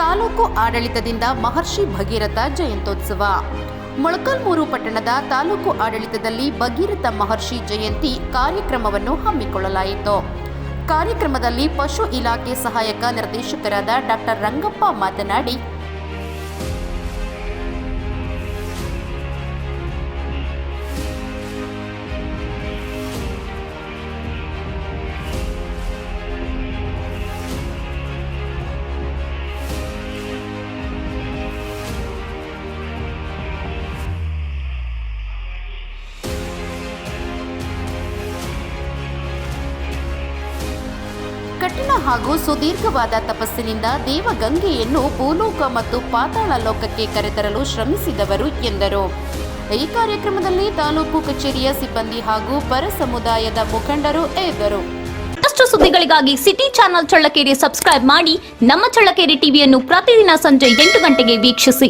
ತಾಲೂಕು ಆಡಳಿತದಿಂದ ಮಹರ್ಷಿ ಭಗೀರಥ ಜಯಂತ್ಯೋತ್ಸವ. ಮೊಳಕಾಲ್ಮೂರು ಪಟ್ಟಣದ ತಾಲೂಕು ಆಡಳಿತದಲ್ಲಿ ಭಗೀರಥ ಮಹರ್ಷಿ ಜಯಂತಿ ಕಾರ್ಯಕ್ರಮವನ್ನು ಹಮ್ಮಿಕೊಳ್ಳಲಾಯಿತು. ಕಾರ್ಯಕ್ರಮದಲ್ಲಿ ಪಶು ಇಲಾಖೆ ಸಹಾಯಕ ನಿರ್ದೇಶಕರಾದ ಡಾಕ್ಟರ್ ರಂಗಪ್ಪ ಮಾತನಾಡಿ, ಕಠಿಣ ಹಾಗೂ ಸುದೀರ್ಘವಾದ ತಪಸ್ಸಿನಿಂದ ದೇವಗಂಗೆಯನ್ನು ಭೂಲೋಕ ಮತ್ತು ಪಾತಾಳ ಲೋಕಕ್ಕೆ ಕರೆತರಲು ಶ್ರಮಿಸಿದವರು ಎಂದರು. ಈ ಕಾರ್ಯಕ್ರಮದಲ್ಲಿ ತಾಲೂಕು ಕಚೇರಿಯ ಸಿಬ್ಬಂದಿ ಹಾಗೂ ಪರ ಸಮುದಾಯದ ಮುಖಂಡರು ಇದ್ದರು. ಮತ್ತಷ್ಟು ಸುದ್ದಿಗಳಿಗಾಗಿ ಸಿಟಿ ಚಾನೆಲ್ ಚಳ್ಳಕೆರೆ ಸಬ್ಸ್ಕ್ರೈಬ್ ಮಾಡಿ. ನಮ್ಮ ಚಳ್ಳಕೆರೆ ಟಿವಿಯನ್ನು ಪ್ರತಿದಿನ ಸಂಜೆ 8 ಗಂಟೆಗೆ ವೀಕ್ಷಿಸಿ.